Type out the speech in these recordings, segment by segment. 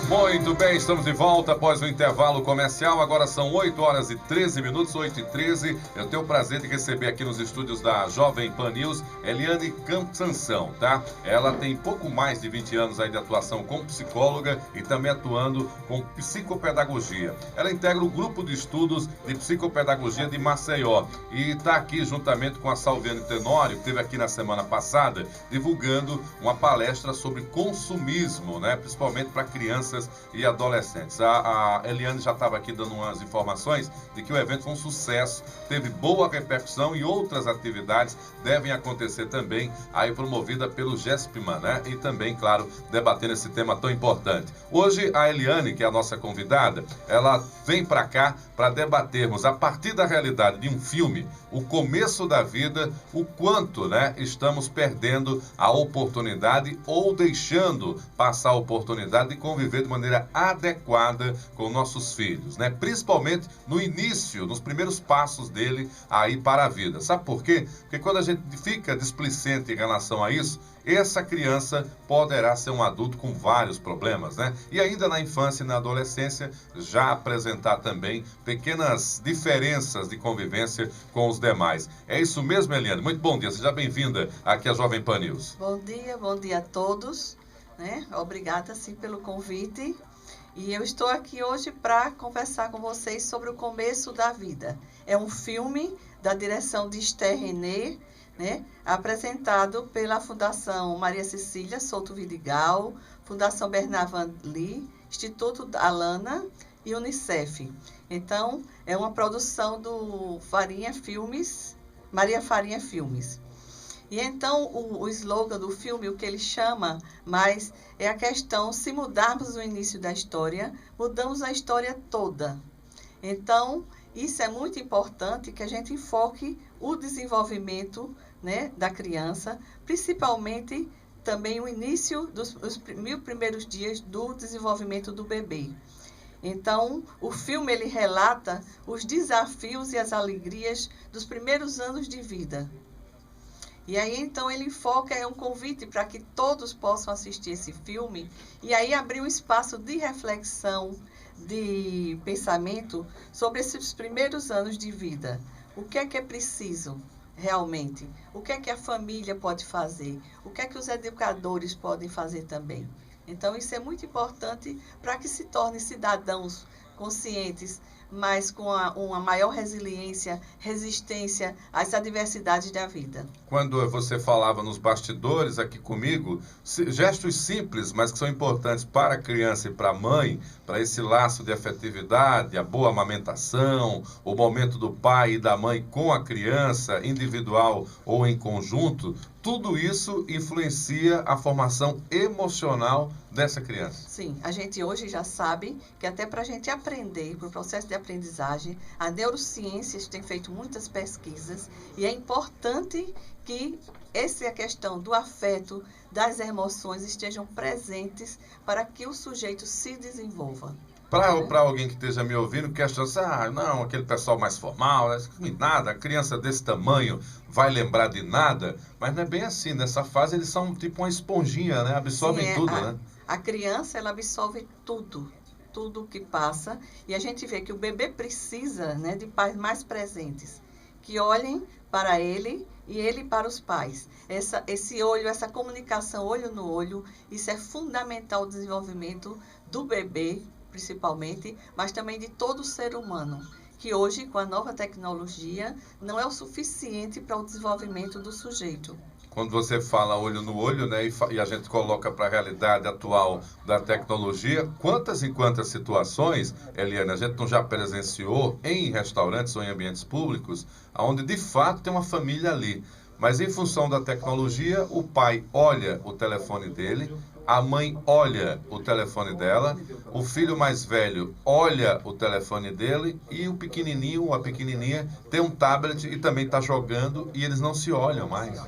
Muito bem, estamos de volta após o intervalo comercial. Agora são 8 horas e 13 minutos, 8 e 13. Eu tenho o prazer de receber aqui nos estúdios da Jovem Pan News, Eliane Cansanção, tá? Ela tem pouco mais de 20 anos aí de atuação como psicóloga e também atuando com psicopedagogia. Ela integra o grupo de estudos de psicopedagogia de Maceió e está aqui juntamente com a Salviane Tenório, que esteve aqui na semana passada, divulgando uma palestra sobre consumismo, né? Principalmente para crianças e adolescentes. A Eliane já estava aqui dando umas informações de que o evento foi um sucesso, teve boa repercussão e outras atividades devem acontecer também, aí promovida pelo GESPMAN, né? E também, claro, debatendo esse tema tão importante. Hoje, a Eliane, que é a nossa convidada, ela vem para cá para debatermos, a partir da realidade de um filme, o começo da vida, o quanto, né, estamos perdendo a oportunidade ou deixando passar a oportunidade de conviver de maneira adequada com nossos filhos, né? Principalmente no início, nos primeiros passos dele aí para a vida. Sabe por quê? Porque quando a gente fica displicente em relação a isso, essa criança poderá ser um adulto com vários problemas, né? E ainda na infância e na adolescência, já apresentar também pequenas diferenças de convivência com os demais. É isso mesmo, Eliane? Muito bom dia, seja bem-vinda aqui à Jovem Pan News. Bom dia a todos, né? Obrigada, sim, pelo convite. E eu estou aqui hoje para conversar com vocês sobre o começo da vida. É um filme da direção de Esther René, né? Apresentado pela Fundação Maria Cecília Souto Vidigal, Fundação Bernard Lee, Instituto Alana e Unicef. Então, é uma produção do Maria Farinha Filmes. E então, o slogan do filme, o que ele chama mais, é a questão, se mudarmos o início da história, mudamos a história toda. Então, isso é muito importante, que a gente enfoque o desenvolvimento, né, da criança, principalmente também o início dos 1000 primeiros dias do desenvolvimento do bebê. Então, o filme ele relata os desafios e as alegrias dos primeiros anos de vida. E aí, então, ele enfoca, é um convite para que todos possam assistir esse filme e aí abrir um espaço de reflexão, de pensamento sobre esses primeiros anos de vida. O que é preciso realmente? O que é que a família pode fazer? O que é que os educadores podem fazer também? Então, isso é muito importante para que se tornem cidadãos conscientes, mas com uma maior resistência às adversidades da vida. Quando você falava nos bastidores aqui comigo, gestos simples, mas que são importantes para a criança e para a mãe, para esse laço de afetividade, a boa amamentação, o momento do pai e da mãe com a criança, individual ou em conjunto, tudo isso influencia a formação emocional dessa criança. Sim, a gente hoje já sabe que até para a gente aprender, para o processo de aprendizagem, a neurociências tem feito muitas pesquisas e é importante que essa questão do afeto, das emoções estejam presentes para que o sujeito se desenvolva. Para alguém que esteja me ouvindo, questiona, não, aquele pessoal mais formal, nada, a criança desse tamanho vai lembrar de nada, mas não é bem assim, nessa fase eles são tipo uma esponjinha, né? Absorvem tudo, né? A criança, ela absorve tudo o que passa, e a gente vê que o bebê precisa, né, de pais mais presentes, que olhem para ele e ele para os pais. Esse olho, essa comunicação olho no olho, isso é fundamental ao desenvolvimento do bebê, principalmente, mas também de todo ser humano, que hoje, com a nova tecnologia, não é o suficiente para o desenvolvimento do sujeito. Quando você fala olho no olho, né, e a gente coloca para a realidade atual da tecnologia, quantas e quantas situações, Eliane, a gente não já presenciou em restaurantes ou em ambientes públicos, onde de fato tem uma família ali, mas em função da tecnologia, o pai olha o telefone dele, a mãe olha o telefone dela, o filho mais velho olha o telefone dele e o pequenininho ou a pequenininha tem um tablet e também está jogando e eles não se olham mais.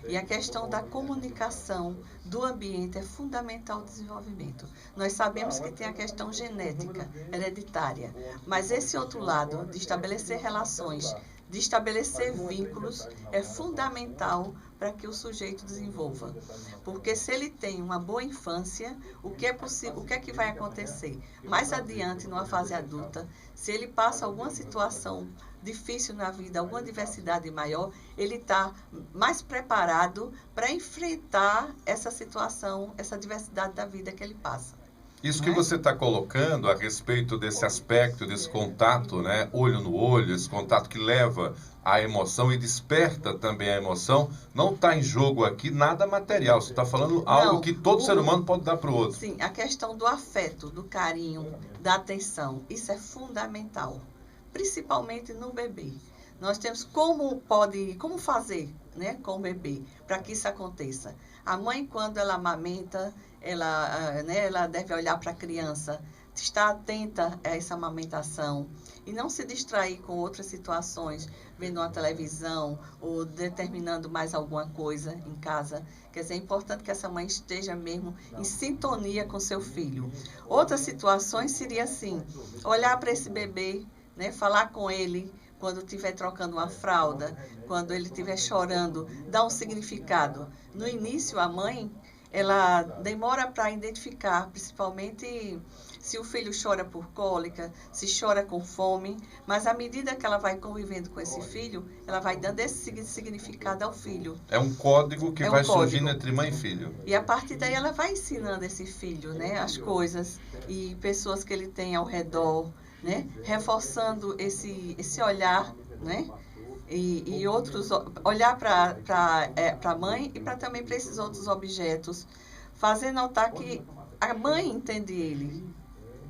E a questão da comunicação do ambiente é fundamental ao desenvolvimento. Nós sabemos que tem a questão genética, hereditária, mas esse outro lado de estabelecer relações de estabelecer vínculos é fundamental para que o sujeito desenvolva. Porque se ele tem uma boa infância, o que é possível, o que é que vai acontecer? Mais adiante, numa fase adulta, se ele passa alguma situação difícil na vida, alguma adversidade maior, ele está mais preparado para enfrentar essa situação, essa adversidade da vida que ele passa. Isso que você está colocando a respeito desse aspecto, desse contato, né, olho no olho, esse contato que leva à emoção e desperta também a emoção, não está em jogo aqui nada material. Você está falando algo que todo ser humano pode dar para o outro. Sim, a questão do afeto, do carinho, da atenção, isso é fundamental, principalmente no bebê. Nós temos como fazer, né, com o bebê para que isso aconteça. A mãe, quando ela amamenta, ela deve olhar para a criança, estar atenta a essa amamentação e não se distrair com outras situações, vendo uma televisão ou determinando mais alguma coisa em casa. Quer dizer, é importante que essa mãe esteja mesmo em sintonia com seu filho. Outras situações seria assim, olhar para esse bebê, né, falar com ele, quando estiver trocando uma fralda, quando ele estiver chorando, dar um significado. No início, a mãe, ela demora para identificar, principalmente se o filho chora por cólica, se chora com fome, mas à medida que ela vai convivendo com esse filho, ela vai dando esse significado ao filho. É um código que vai surgindo entre mãe e filho. E a partir daí ela vai ensinando esse filho, né, as coisas e pessoas que ele tem ao redor, né, reforçando esse olhar, né, e outros, olhar para a mãe e também para esses outros objetos, fazer notar que a mãe entende ele,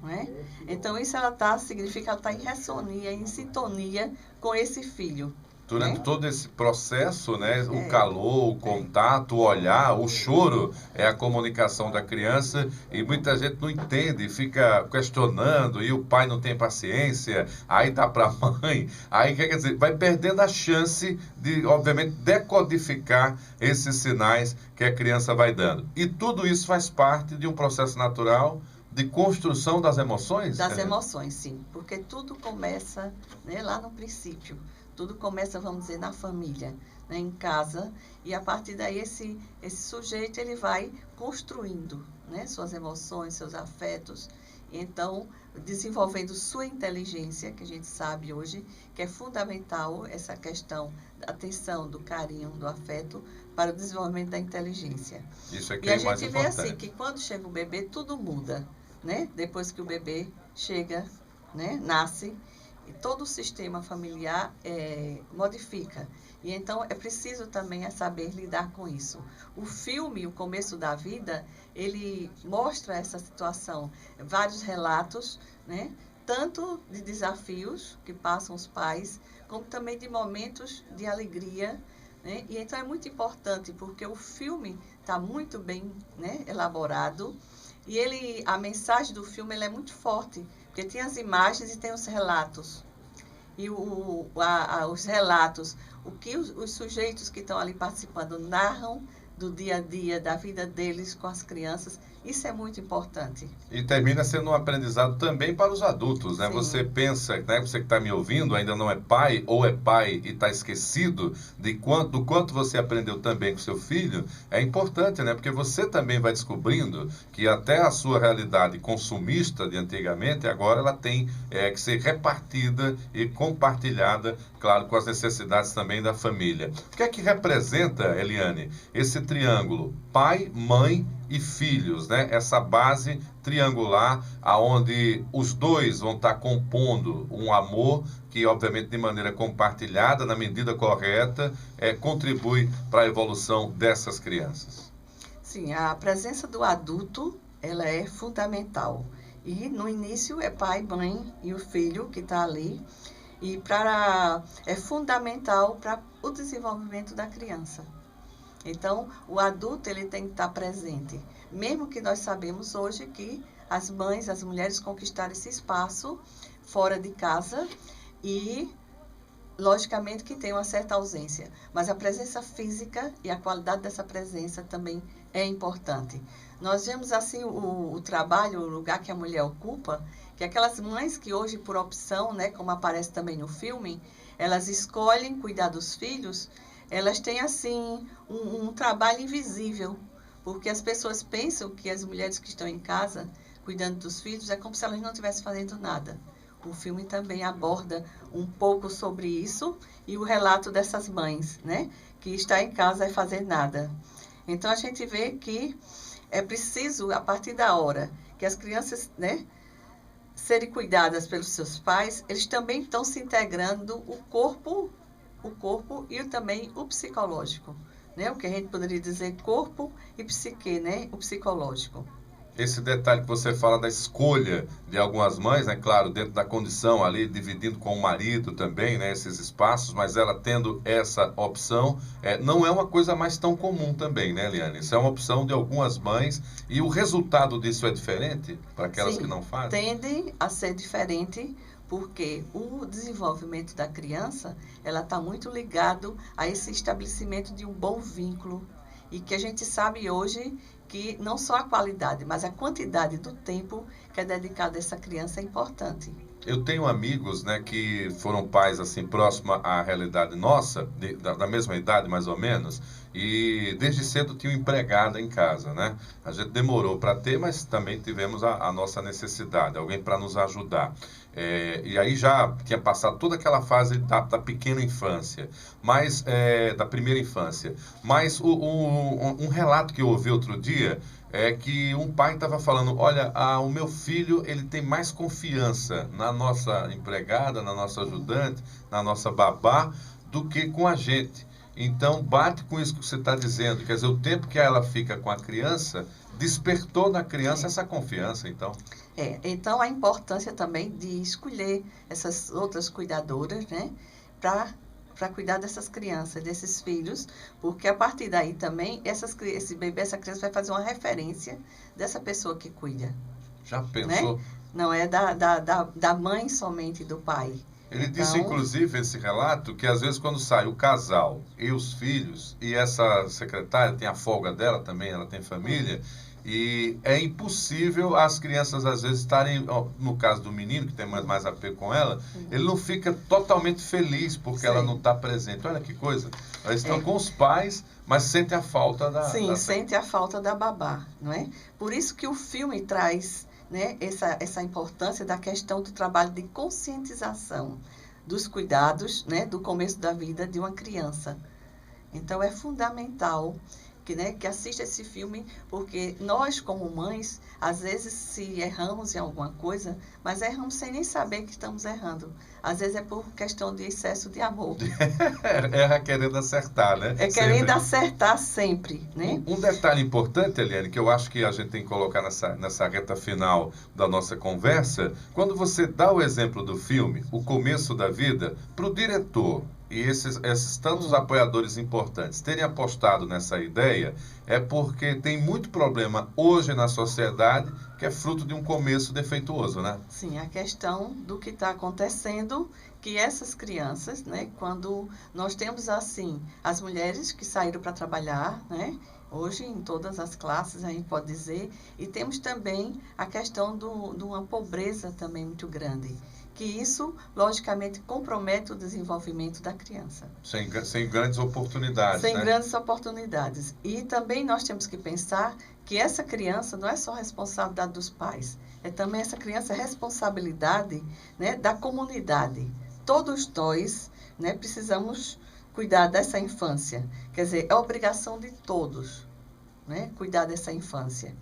né? Então isso significa que ela está em ressonia, em sintonia com esse filho. Durante todo esse processo, né, o calor, o contato, o olhar, o choro é a comunicação da criança e muita gente não entende, fica questionando e o pai não tem paciência, aí dá para a mãe, aí quer dizer, vai perdendo a chance de, obviamente, decodificar esses sinais que a criança vai dando. E tudo isso faz parte de um processo natural de construção das emoções? Das emoções, sim, porque tudo começa, né, lá no princípio. Tudo começa, vamos dizer, na família, né, em casa, e a partir daí esse sujeito ele vai construindo, né, suas emoções, seus afetos, e então desenvolvendo sua inteligência, que a gente sabe hoje que é fundamental essa questão da atenção, do carinho, do afeto para o desenvolvimento da inteligência. Isso aqui e a é mais gente importante. vê assim que quando chega o bebê tudo muda, né? Depois que o bebê chega, né, nasce, e todo o sistema familiar modifica. E então é preciso também saber lidar com isso. O filme, O Começo da Vida, ele mostra essa situação, vários relatos, né? Tanto de desafios que passam os pais, como também de momentos de alegria, né? E então é muito importante, porque o filme está muito bem, né, elaborado, e a mensagem do filme é muito forte, porque tem as imagens e tem os relatos. E os relatos, o que os sujeitos que estão ali participando narram do dia a dia, da vida deles com as crianças, isso é muito importante. E termina sendo um aprendizado também para os adultos, né? Sim. Você pensa, né, você que está me ouvindo, ainda não é pai, ou é pai e está esquecido do quanto você aprendeu também com seu filho, é importante, né? Porque você também vai descobrindo que até a sua realidade consumista de antigamente, agora ela tem que ser repartida e compartilhada, claro, com as necessidades também da família. O que é que representa, Eliane, esse triângulo pai, mãe e filhos, né? Essa base triangular, aonde os dois vão estar compondo um amor que, obviamente, de maneira compartilhada, na medida correta, contribui para a evolução dessas crianças. Sim, a presença do adulto, ela é fundamental. E no início é pai, mãe e o filho que está ali. E é fundamental para o desenvolvimento da criança. Então, o adulto ele tem que estar presente. Mesmo que nós sabemos hoje que as mães, as mulheres conquistaram esse espaço fora de casa e, logicamente, que tem uma certa ausência. Mas a presença física e a qualidade dessa presença também é importante. Nós vemos, assim, o trabalho, o lugar que a mulher ocupa, que aquelas mães que hoje, por opção, né, como aparece também no filme, elas escolhem cuidar dos filhos, elas têm, assim, um trabalho invisível, porque as pessoas pensam que as mulheres que estão em casa cuidando dos filhos é como se elas não estivessem fazendo nada. O filme também aborda um pouco sobre isso e o relato dessas mães, né, que está em casa e fazer nada. Então, a gente vê que é preciso, a partir da hora que as crianças, né, serem cuidadas pelos seus pais, eles também estão se integrando o corpo e também o psicológico, né? O que a gente poderia dizer corpo e psique, né? O psicológico. Esse detalhe que você fala da escolha de algumas mães, né? Claro, dentro da condição ali, dividindo com o marido também, né? Esses espaços, mas ela tendo essa opção, não é uma coisa mais tão comum também, né, Eliane? Isso é uma opção de algumas mães e o resultado disso é diferente para aquelas que não fazem? Tende a ser diferente, porque o desenvolvimento da criança, ela está muito ligado a esse estabelecimento de um bom vínculo, e que a gente sabe hoje que não só a qualidade, mas a quantidade do tempo que é dedicado a essa criança é importante. Eu tenho amigos, né, que foram pais assim próximos à realidade nossa, da mesma idade mais ou menos, e desde cedo tinham empregada em casa, né? A gente demorou para ter, mas também tivemos a nossa necessidade, alguém para nos ajudar. E aí já tinha passado toda aquela fase da pequena infância, mas da primeira infância. Mas um relato que eu ouvi outro dia é que um pai estava falando, olha, o meu filho, ele tem mais confiança na nossa empregada, na nossa ajudante, na nossa babá, do que com a gente. Então, bate com isso que você está dizendo, quer dizer, o tempo que ela fica com a criança, despertou na criança essa confiança, então. Então a importância também de escolher essas outras cuidadoras, né, para cuidar dessas crianças, desses filhos, porque a partir daí também, esse bebê, essa criança vai fazer uma referência dessa pessoa que cuida. Já pensou? Né? Não é da mãe somente, do pai. Ele disse, inclusive, esse relato, que às vezes quando sai o casal e os filhos, e essa secretária tem a folga dela também, ela tem família, e é impossível as crianças às vezes estarem, no caso do menino, que tem mais apego com ela, ele não fica totalmente feliz porque ela não está presente. Olha que coisa, eles estão com os pais, mas sentem a falta da... Sim, sente a falta da babá, não é? Por isso que o filme traz, né, essa importância da questão do trabalho de conscientização dos cuidados, né, do começo da vida de uma criança. Então, é fundamental que assista esse filme, porque nós, como mães, às vezes se erramos em alguma coisa, mas erramos sem nem saber que estamos errando. Às vezes é por questão de excesso de amor. Erra querendo acertar, né? Querendo acertar sempre, né? Um detalhe importante, Eliane, que eu acho que a gente tem que colocar nessa reta final da nossa conversa, quando você dá o exemplo do filme, O Começo da Vida, para o diretor, e esses tantos apoiadores importantes terem apostado nessa ideia, é porque tem muito problema hoje na sociedade que é fruto de um começo defeituoso, né? Sim, a questão do que está acontecendo, que essas crianças, né, quando nós temos assim, as mulheres que saíram para trabalhar, né, hoje em todas as classes a gente pode dizer, e temos também a questão de uma pobreza também muito grande, que isso, logicamente, compromete o desenvolvimento da criança. Sem grandes oportunidades, Sem grandes oportunidades. E também nós temos que pensar que essa criança não é só responsabilidade dos pais, é também essa criança responsabilidade, né, da comunidade. Todos nós, né, precisamos cuidar dessa infância. Quer dizer, é obrigação de todos, né, cuidar dessa infância.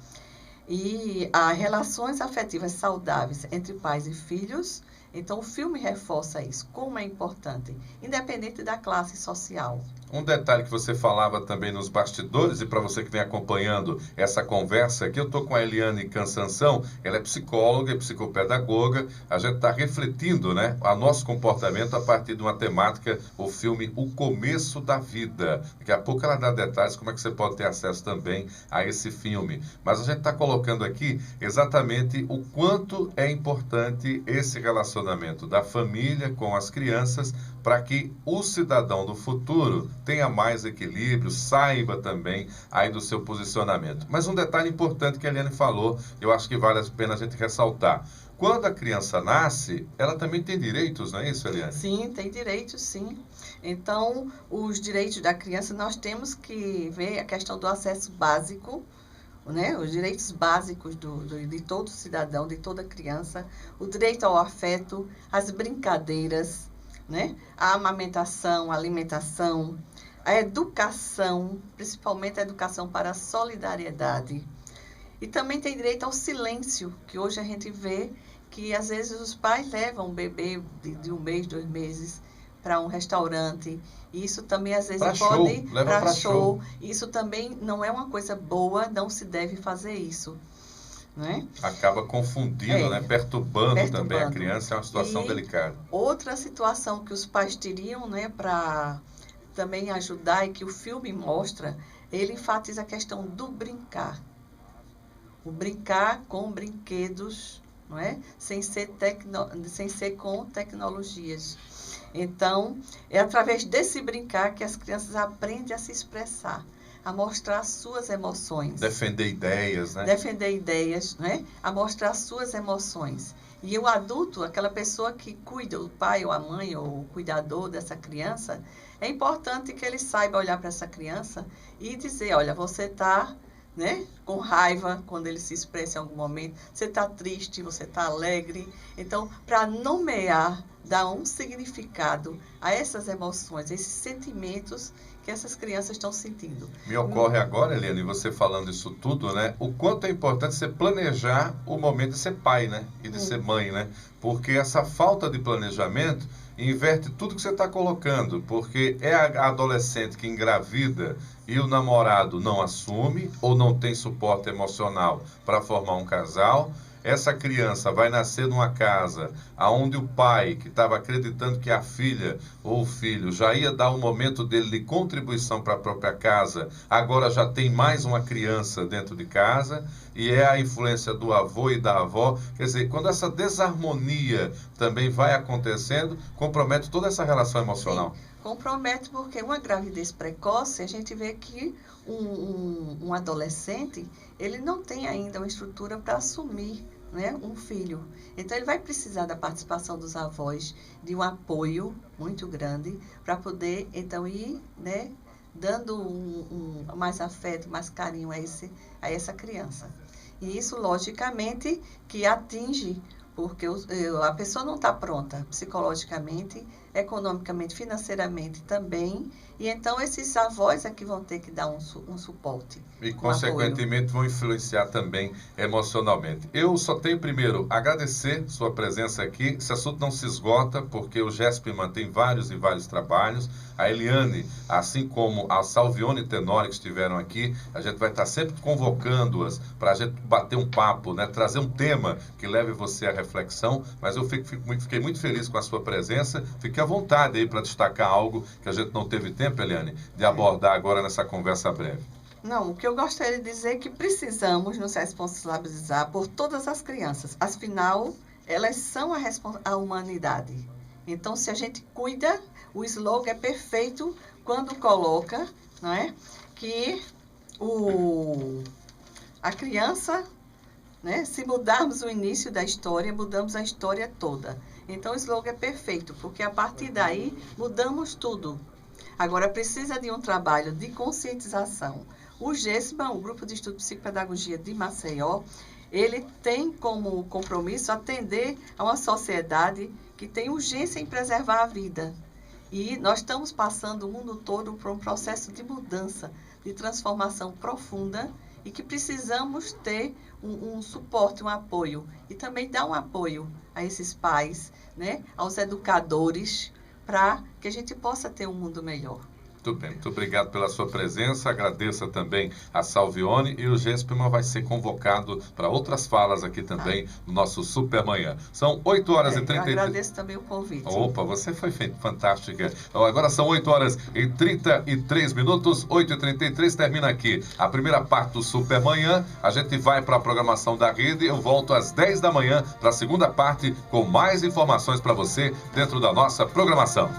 E as relações afetivas saudáveis entre pais e filhos, então o filme reforça isso, como é importante, independente da classe social. Um detalhe que você falava também nos bastidores, e para você que vem acompanhando essa conversa aqui, eu estou com a Eliane Cansanção, ela é psicóloga e psicopedagoga, a gente está refletindo, né, o nosso comportamento a partir de uma temática, o filme O Começo da Vida. Daqui a pouco ela dá detalhes como é que você pode ter acesso também a esse filme. Mas a gente está colocando aqui exatamente o quanto é importante esse relacionamento da família com as crianças para que o cidadão do futuro tenha mais equilíbrio, saiba também aí do seu posicionamento. Mas um detalhe importante que a Eliane falou, eu acho que vale a pena a gente ressaltar. quando a criança nasce, ela também tem direitos, não é isso, Eliane? Sim, tem direitos, sim. Então, os direitos da criança, nós temos que ver a questão do acesso básico, né? Os direitos básicos de todo cidadão, de toda criança, o direito ao afeto, as brincadeiras, né? A amamentação, a alimentação, a educação, principalmente a educação para a solidariedade. E também tem direito ao silêncio, que hoje a gente vê que às vezes os pais levam o bebê de 1 mês, 2 meses para um restaurante. E isso também às vezes pode ir para show. Isso também não é uma coisa boa, não se deve fazer isso. Né? Acaba confundindo, né? Perturbando também a criança, é uma situação delicada. Outra situação que os pais teriam, né, para também ajudar e que o filme mostra, ele enfatiza a questão do brincar. O brincar com brinquedos, não é? Sem ser com tecnologias. Então, é através desse brincar que as crianças aprendem a se expressar, a mostrar suas emoções. Defender ideias, né? Defender ideias, né? A mostrar suas emoções. E o adulto, aquela pessoa que cuida, o pai ou a mãe ou o cuidador dessa criança, é importante que ele saiba olhar para essa criança e dizer, olha, você está, né, com raiva quando ele se expressa em algum momento, você está triste, você está alegre. Então, para nomear, dar um significado a essas emoções, esses sentimentos que essas crianças estão sentindo. Me ocorre agora, Eliane, você falando isso tudo, né? O quanto é importante você planejar o momento de ser pai, né? E de ser mãe, né? Porque essa falta de planejamento inverte tudo que você está colocando, porque é a adolescente que engravida e o namorado não assume ou não tem suporte emocional para formar um casal. Essa criança vai nascer numa casa onde o pai, que estava acreditando que a filha ou o filho já ia dar um momento dele de contribuição para a própria casa, agora já tem mais uma criança dentro de casa, e é a influência do avô e da avó. Quer dizer, quando essa desarmonia também vai acontecendo, compromete toda essa relação emocional. Sim, compromete porque uma gravidez precoce, a gente vê que um adolescente, ele não tem ainda uma estrutura para assumir, né, um filho. Então, ele vai precisar da participação dos avós, de um apoio muito grande, para poder, então, ir, né, dando mais afeto, mais carinho a essa criança. E isso, logicamente, que atinge, porque a pessoa não está pronta psicologicamente, economicamente, financeiramente também. E então esses avós é que vão ter que dar um suporte. E, consequentemente, vão influenciar também emocionalmente. Eu só tenho, primeiro, agradecer sua presença aqui. Esse assunto não se esgota, porque o GESP mantém vários e vários trabalhos. A Eliane, assim como a Salvione Tenório, que estiveram aqui, a gente vai estar sempre convocando-as para a gente bater um papo, né? Trazer um tema que leve você à reflexão. Mas eu fiquei muito feliz com a sua presença. Fique à vontade aí para destacar algo que a gente não teve tempo, Eliane, de abordar agora nessa conversa breve. Não, o que eu gostaria de dizer é que precisamos nos responsabilizar por todas as crianças. Afinal, elas são a humanidade. Então, se a gente cuida, o slogan é perfeito quando coloca, não é, que a criança, né, se mudarmos o início da história, mudamos a história toda. Então, o slogan é perfeito, porque a partir daí mudamos tudo. Agora, precisa de um trabalho de conscientização. O GESPA, o Grupo de Estudo de Psicopedagogia de Maceió, ele tem como compromisso atender a uma sociedade que tem urgência em preservar a vida. E nós estamos passando o mundo todo por um processo de mudança, de transformação profunda, e que precisamos ter um suporte, um apoio. E também dar um apoio a esses pais, né, aos educadores, para que a gente possa ter um mundo melhor. Muito bem, muito obrigado pela sua presença. Agradeço também a Salvione, e o GESPMA vai ser convocado para outras falas aqui também no nosso Supermanhã. São 8h33. Eu agradeço também o convite. Opa, você foi fantástica. Então, agora são 8h33, 8h33, termina aqui a primeira parte do Supermanhã. A gente vai para a programação da rede. Eu volto às 10 da manhã para a segunda parte com mais informações para você dentro da nossa programação.